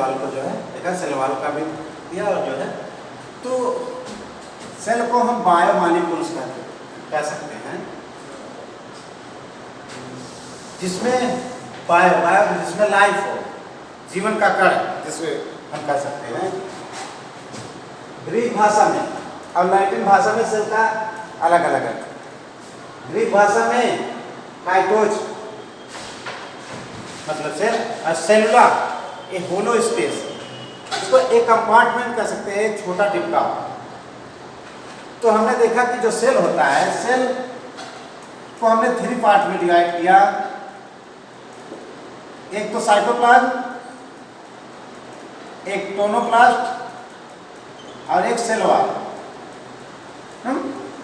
Wall को जो है देखा, सेल वॉल का भी दिया और जो है तो सेल को हम बायोमॉलिक्यूल्स कह सकते हैं, जिसमें बायो जिसमें लाइफ हो, जीवन का कण जिसमें हम कह सकते हैं। ग्रीक भाषा में और लैटिन भाषा में सेल का अलग अलग है। ग्रीक भाषा में काइटोज मतलब सेल और सेलुला ए होलो स्पेस, इसको एक कंपार्टमेंट कह सकते हैं, एक छोटा डिब्बा। तो हमने देखा कि जो सेल होता है, सेल को हमने 3 पार्ट में डिवाइड किया। एक तो साइटोप्लाज्म, एक टोनोप्लास्ट और एक सेल वॉल।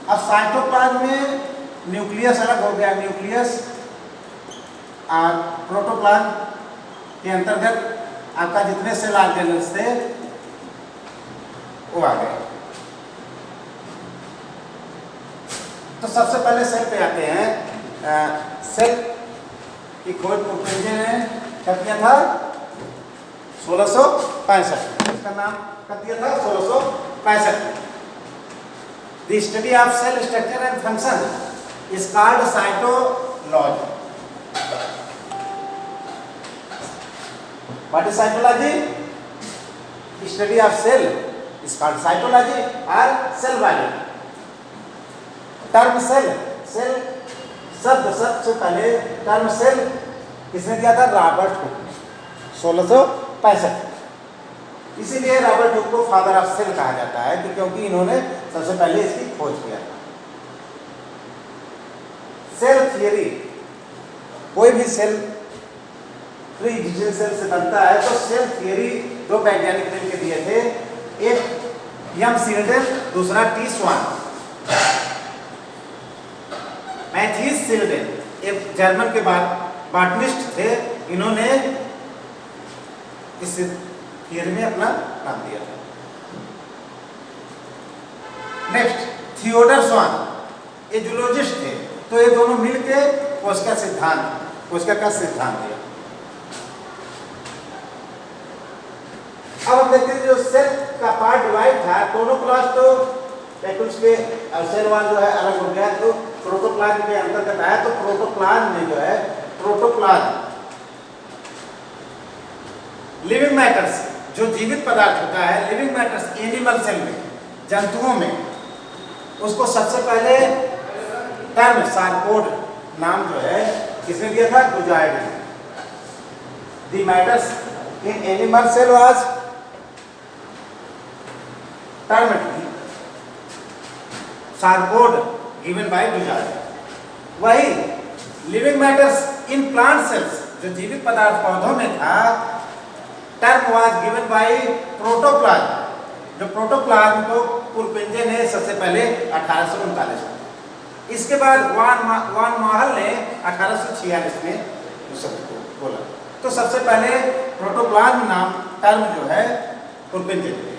अब साइटोप्लाज्म में न्यूक्लियस अलग हो गया, न्यूक्लियस और प्रोटोप्लाज्म के अंतर्गत आपका जितने सेल ऑर्गेनेल्स थे वो आ गए। तो सबसे पहले सेल पे आते हैं। सेल की खोज पुरपेंजे ने कब किया था? 1665। इसका नाम कब दिया था? 1665। The study of cell structure and function is called cytology. What is cytology? Study of cell is called cytology or cell biology. Term cell, cell शब्द सबसे पहले टर्म सेल किसने दिया था? रॉबर्ट हुक ने 1665। इसीलिए रॉबर्ट हुक को father of cell कहा जाता है कि क्योंकि इन्होंने सबसे पहले इसकी खोज किया था। सेल थियरी, कोई भी सेल फ्री एग्जिस्टिंग सेल से बनता है, तो सेल थियरी 2 वैज्ञानिक ने दिए थे, एक एम सिल्डेन, दूसरा टी स्वान। मैथ्यूस सिल्डेन एक जर्मन के बॉटनिस्ट थे, इन्होंने इस थियरी में अपना नाम दिया था। नेक्स्ट थियोडर स्वान, ये जूलॉजिस्ट थे, तो ये दोनों मिलके कोशिका का सिद्धांत दिया। अब हम देखते हैं जो सेल का पार्ट डिवाइड था, टोनोप्लास्ट तो पेकुल्स के सेल वॉल जो है अलग हो गया, तो प्रोटोप्लाज्म के अंतर्गत आया। तो प्रोटोप्लाज्म में जो है लिविंग मैटर्स, जो जीवित पदार्थ होता है, लिविंग मैटर्स एनिमल सेल में, जंतुओं में, उसको सबसे पहले टर्म सारकोड नाम जो है किसने दिया था? गुजार्ड ने। The matters in animal cell was termed sarcode given by Dujardin. वही living matters in plant cells, जो जीवित पदार्थ पौधों में था, term was given by protoplasm. जो प्रोटोप्लाज्म को पुरपेंजे ने सबसे पहले 1839 में, इसके बाद वान माहल ने 1846 में उस शब्द को बोला। तो सबसे पहले प्रोटोप्लाज्म नाम टर्म जो है पुरपेंजे ने दिया।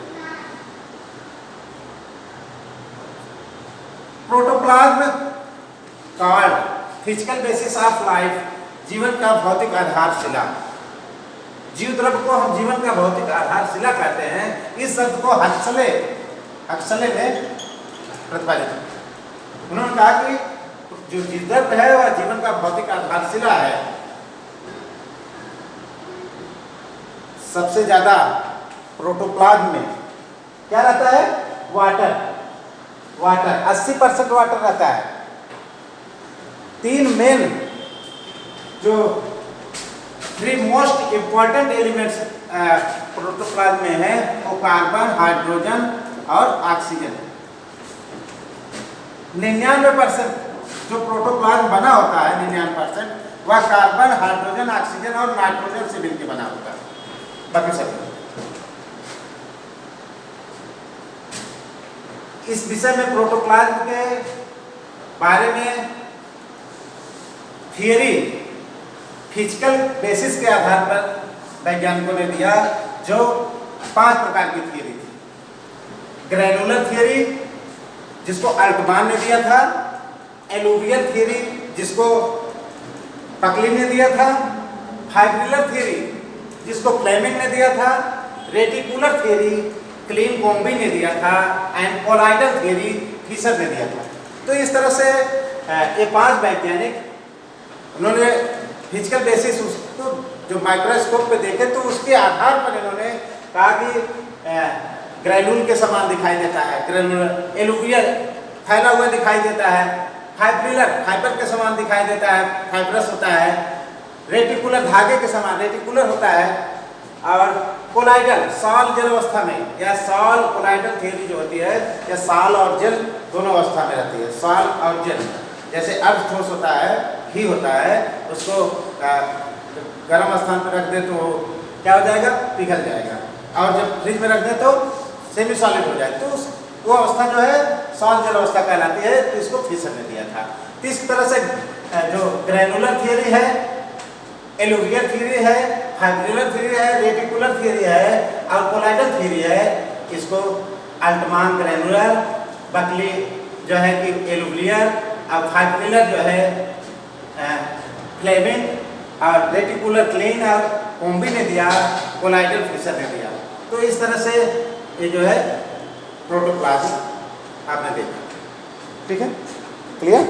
Protoplasm called physical basis of life, जीवन का भौतिक आधारशिला। जीव द्रव्य को हम जीवन का भौतिक आधारशिला कहते हैं। इस शब्द को हक्सले ने प्रतिपादित किया। उन्होंने कहा कि जो जीव द्रव्य है वह जीवन का भौतिक आधारशिला है। सबसे ज्यादा प्रोटोप्लाज्म में क्या रहता है? वाटर 80% वाटर रहता है। 3 मेन जो 3 मोस्ट इंपॉर्टेंट एलिमेंट्स प्रोटोप्लाज्म में है, वो कार्बन, हाइड्रोजन और ऑक्सीजन। 99% जो प्रोटोप्लाज्म बना होता है, 99% वह कार्बन, हाइड्रोजन, ऑक्सीजन और नाइट्रोजन से मिलकर बना होता है। बाकी सब इस विषय में प्रोटोप्लाज्म के बारे में थियरी फिजिकल बेसिस के आधार पर वैज्ञानिकों ने दिया, जो 5 प्रकार की थियरी थी। ग्रेनुलर थियरी, जिसको अल्टमान ने दिया था। एलुवियल थियरी, जिसको पकली ने दिया था। फाइब्रिलर थियरी, जिसको फ्लेमिंग ने दिया था, रेटिकुलर थियरी क्लीन कॉम्बी ने दिया था एंड कोलाइडल थियरी फिशर ने दिया था। तो इस तरह से ये 5 वैज्ञानिक उन्होंने फिजिकल बेसिस उसको जो माइक्रोस्कोप पे देखे तो उसके आधार पर इन्होंने कहा कि ग्रेनुल के समान दिखाई देता है, ग्रेनुलर एलुवियल फैला हुआ दिखाई देता है, फाइब्रिलर फाइबर के समान दिखाई देता है, फाइब्रस होता है, रेटिकुलर धागे के समान रेटिकुलर होता है, और कोलाइडल सॉल जेल अवस्था में या सॉल कोलाइडल थियरी जो होती है या सॉल और जेल दोनों अवस्था में रहती है। सॉल और जेल जैसे अर्ध ठोस होता है, घी होता है, उसको गर्म स्थान पर रख दे तो क्या हो जाएगा, पिघल जाएगा, और जब फ्रिज में रख दे तो सेमी सॉलिड हो जाए। तो वो अवस्था जो है सॉल जेल अवस्था कहलाती है। तो इसको फिशर ने दिया था। तो इस तरह से जो ग्रेनुलर थियरी है, एलुवियल थियरी है, फाइब्रिलर थियरी है, रेटिकुलर थियरी है और कोलाइडल थियरी है, इसको अल्टमान ग्रेनुलर, बकली जो है कि एलुवियल और फाइब्रिलर जो है फ्लेमिंग और रेटिकुलर क्लीन और कॉम्बी ने दिया, कोलाइडल फिशर ने दिया। तो इस तरह से ये जो है प्रोटोप्लाज्म आपने देखा। ठीक है, क्लियर।